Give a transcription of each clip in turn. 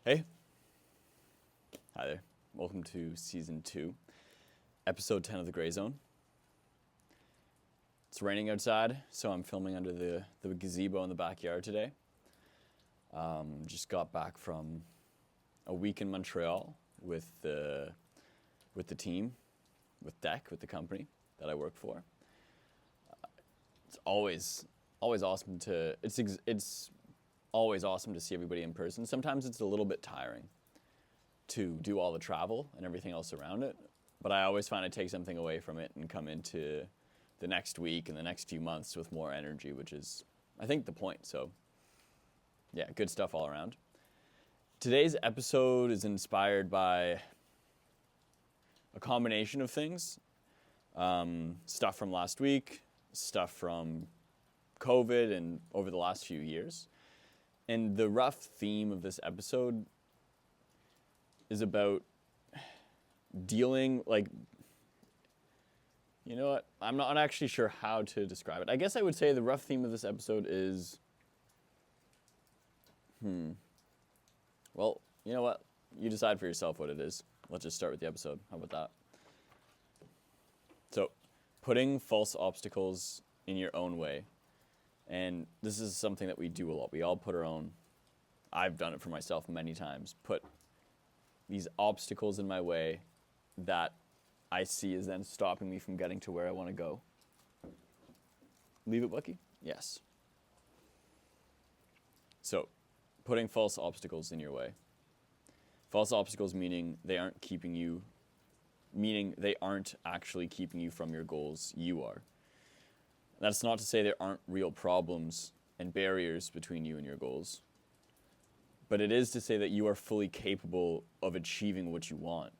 Hey, hi there. Welcome to Season 2, Episode 10 of The Gray Zone. It's raining outside, so I'm filming under the gazebo in the backyard today. Just got back from a week in Montreal with the team, with DEC, with the company that I work for. It's always awesome to it's always awesome to see everybody in person. Sometimes it's a little bit tiring to do all the travel and everything else around it, but I always find I take something away from it and come into the next week and the next few months with more energy, which is, I think, the point. So, yeah, good stuff all around. Today's episode is inspired by a combination of things. Stuff from last week, stuff from COVID and over the last few years. And the rough theme of this episode is about dealing, you know what? I'm not actually sure how to describe it. I guess I would say the rough theme of this episode is, well, you know what? You decide for yourself what it is. Let's just start with the episode. How about that? So, putting false obstacles in your own way. And this is something that we do a lot. We all put our own, I've done it for myself many times, put these obstacles in my way that I see is then stopping me from getting to where I want to go. Leave it, Bucky? Yes. So, putting false obstacles in your way. False obstacles meaning they aren't actually keeping you from your goals. You are. That's not to say there aren't real problems and barriers between you and your goals, but it is to say that you are fully capable of achieving what you want.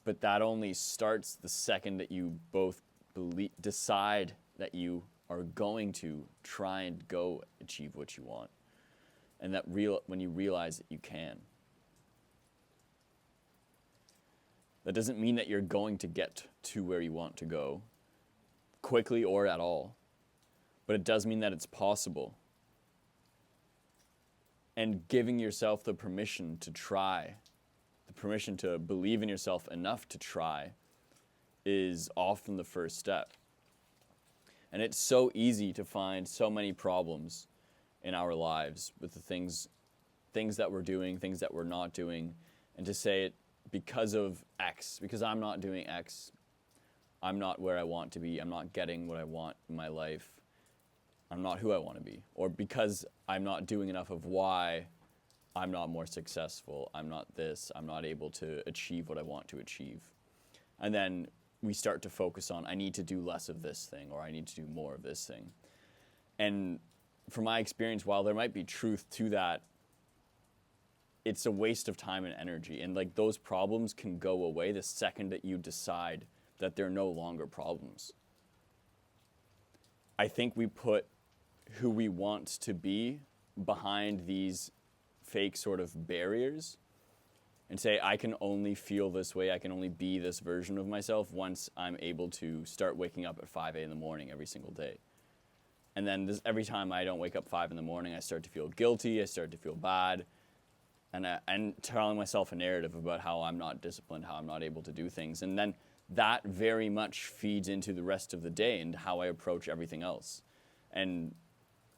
But that only starts the second that you both decide that you are going to try and go achieve what you want, and that when you realize that you can. That doesn't mean that you're going to get to where you want to go quickly or at all, but it does mean that it's possible. And giving yourself the permission to try, the permission to believe in yourself enough to try, is often the first step. And it's so easy to find so many problems in our lives with the things that we're doing, things that we're not doing, and to say it because of X, because I'm not doing X, I'm not where I want to be, I'm not getting what I want in my life, I'm not who I want to be. Or because I'm not doing enough of Y, I'm not more successful, I'm not this, I'm not able to achieve what I want to achieve. And then we start to focus on, I need to do less of this thing, or I need to do more of this thing. And from my experience, while there might be truth to that, it's a waste of time and energy. And those problems can go away the second that you decide that they're no longer problems. I think we put who we want to be behind these fake sort of barriers and say, I can only feel this way, I can only be this version of myself once I'm able to start waking up at 5 a.m. in the morning every single day. And then every time I don't wake up 5 in the morning, I start to feel guilty, I start to feel bad, and telling myself a narrative about how I'm not disciplined, how I'm not able to do things. And then that very much feeds into the rest of the day and how I approach everything else. And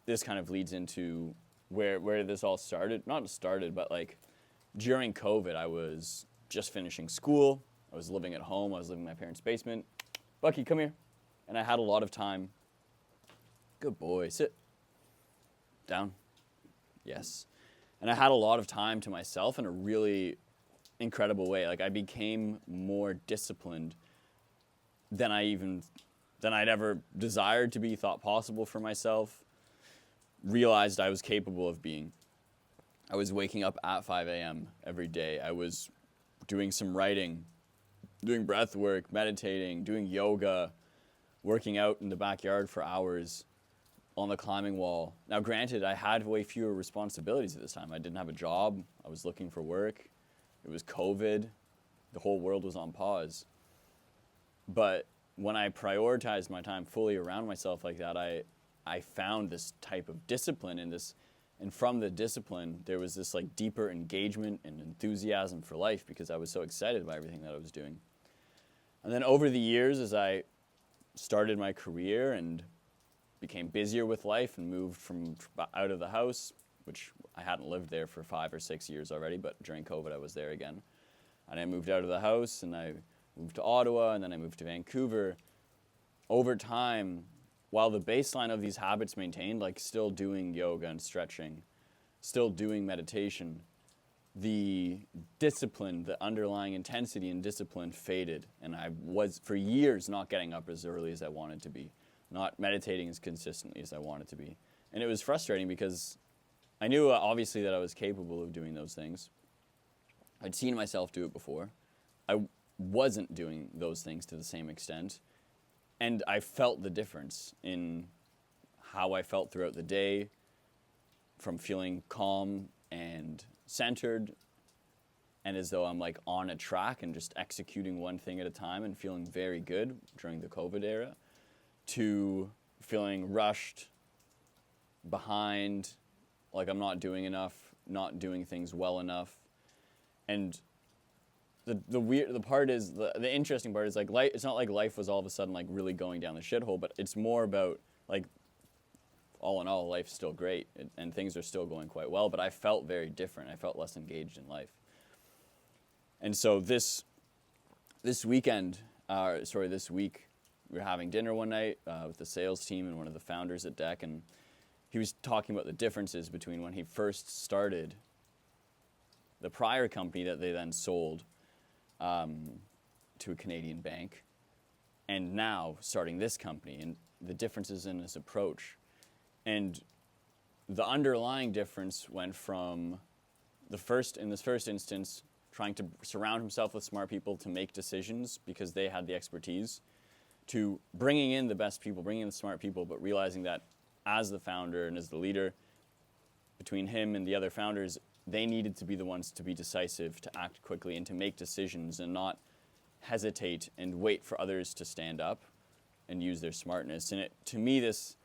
this kind of leads into where this all started. Not started, but during COVID, I was just finishing school. I was living at home. I was living in my parents' basement. Bucky, come here. And I had a lot of time. Good boy. Sit. Down. Yes. And I had a lot of time to myself in a really incredible way. I became more disciplined than I'd ever desired to be, thought possible for myself, realized I was capable of being. I was waking up at 5 a.m. every day. I was doing some writing, doing breath work, meditating, doing yoga, working out in the backyard for hours on the climbing wall. Now, granted, I had way fewer responsibilities at this time. I didn't have a job. I was looking for work. It was COVID. The whole world was on pause. But when I prioritized my time fully around myself like that, I found this type of discipline and And from the discipline, there was this like deeper engagement and enthusiasm for life because I was so excited by everything that I was doing. And then over the years, as I started my career and became busier with life and moved from out of the house, which I hadn't lived there for 5 or 6 years already, but during COVID I was there again. And I moved out of the house and I moved to Ottawa and then I moved to Vancouver. Over time, while the baseline of these habits maintained, like still doing yoga and stretching, still doing meditation, the discipline, the underlying intensity and discipline faded. And I was, for years, not getting up as early as I wanted to be, not meditating as consistently as I wanted to be. And it was frustrating because I knew obviously that I was capable of doing those things. I'd seen myself do it before. I wasn't doing those things to the same extent. And I felt the difference in how I felt throughout the day, from feeling calm and centered and as though I'm like on a track and just executing one thing at a time and feeling very good during the COVID era, to feeling rushed, behind, like I'm not doing enough, not doing things well enough. And the part is, the interesting part is like life, it's not like life was all of a sudden like really going down the shithole, but it's more about like, all in all, life's still great and things are still going quite well, but I felt very different. I felt less engaged in life. And so this week, we were having dinner one night with the sales team and one of the founders at Deck, and he was talking about the differences between when he first started the prior company that they then sold to a Canadian bank, and now starting this company, and the differences in his approach. And the underlying difference went from in this first instance, trying to surround himself with smart people to make decisions because they had the expertise, to bringing in the best people, bringing in the smart people, but realizing that as the founder and as the leader, between him and the other founders, they needed to be the ones to be decisive, to act quickly, and to make decisions and not hesitate and wait for others to stand up and use their smartness. And to me, this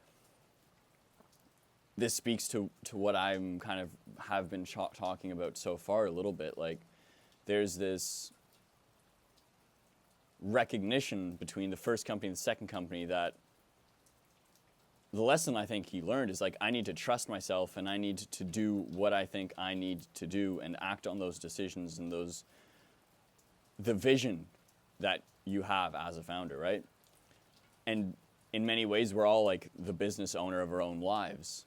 speaks to what I'm kind of have been talking about so far a little bit. Like, there's this recognition between the first company and the second company that the lesson I think he learned is like, I need to trust myself and I need to do what I think I need to do and act on those decisions and the vision that you have as a founder, right? And in many ways, we're all like the business owner of our own lives.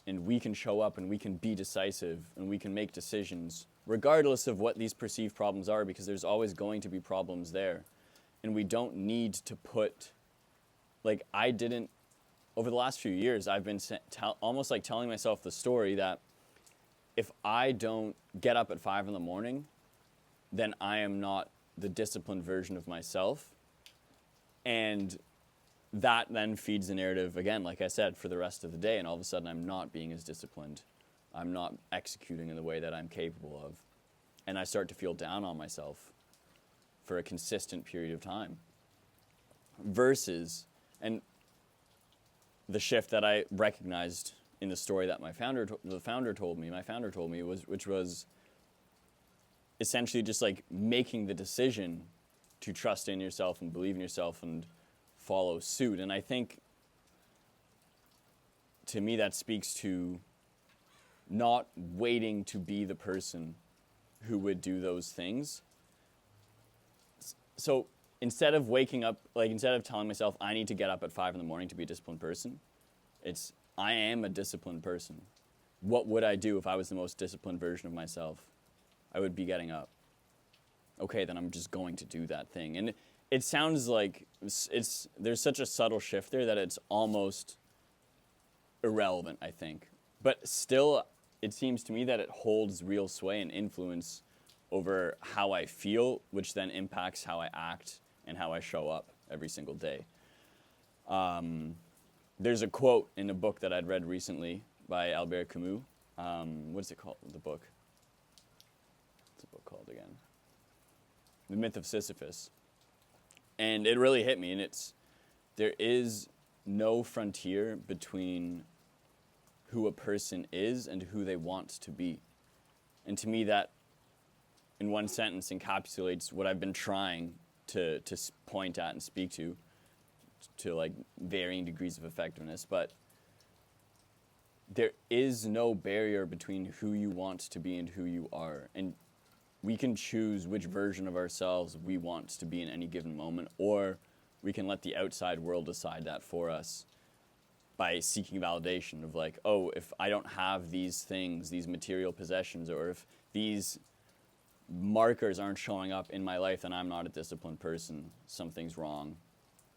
And we can show up and we can be decisive and we can make decisions regardless of what these perceived problems are, because there's always going to be problems there. And we don't need to put, like, over the last few years, I've been almost like telling myself the story that if I don't get up at 5 a.m, then I am not the disciplined version of myself. And that then feeds the narrative, again, like I said, for the rest of the day. And all of a sudden, I'm not being as disciplined. I'm not executing in the way that I'm capable of. And I start to feel down on myself for a consistent period of time. Versus, and the shift that I recognized in the story that my founder told me, which was essentially just like making the decision to trust in yourself and believe in yourself and follow suit. And I think, to me, that speaks to not waiting to be the person who would do those things. So instead of waking up, like instead of telling myself I need to get up at 5 a.m. to be a disciplined person, it's I am a disciplined person. What would I do if I was the most disciplined version of myself? I would be getting up. Okay, then I'm just going to do that thing. And it sounds like there's such a subtle shift there that it's almost irrelevant, I think. But still, it seems to me that it holds real sway and influence over how I feel, which then impacts how I act and how I show up every single day. There's a quote in a book that I'd read recently by Albert Camus. What's it called, the book? What's the book called again? The Myth of Sisyphus. And it really hit me, and there is no frontier between who a person is and who they want to be. And to me, that in one sentence encapsulates what I've been trying to point at and speak to like varying degrees of effectiveness. But there is no barrier between who you want to be and who you are. And we can choose which version of ourselves we want to be in any given moment, or we can let the outside world decide that for us by seeking validation of like, oh, if I don't have these things, these material possessions, or if these markers aren't showing up in my life, then I'm not a disciplined person. Something's wrong.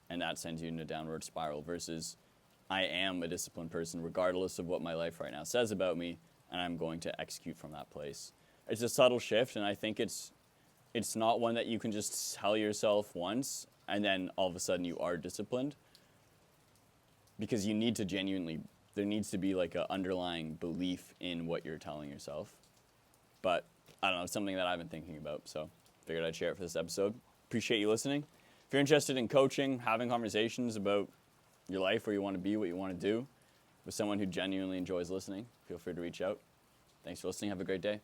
And that sends you in a downward spiral versus I am a disciplined person regardless of what my life right now says about me, and I'm going to execute from that place. It's a subtle shift, and I think it's not one that you can just tell yourself once and then all of a sudden you are disciplined, because you need to genuinely, there needs to be like an underlying belief in what you're telling yourself. But I don't know, it's something that I've been thinking about, so figured I'd share it for this episode. Appreciate you listening. If you're interested in coaching, having conversations about your life, where you want to be, what you want to do, with someone who genuinely enjoys listening, feel free to reach out. Thanks for listening. Have a great day.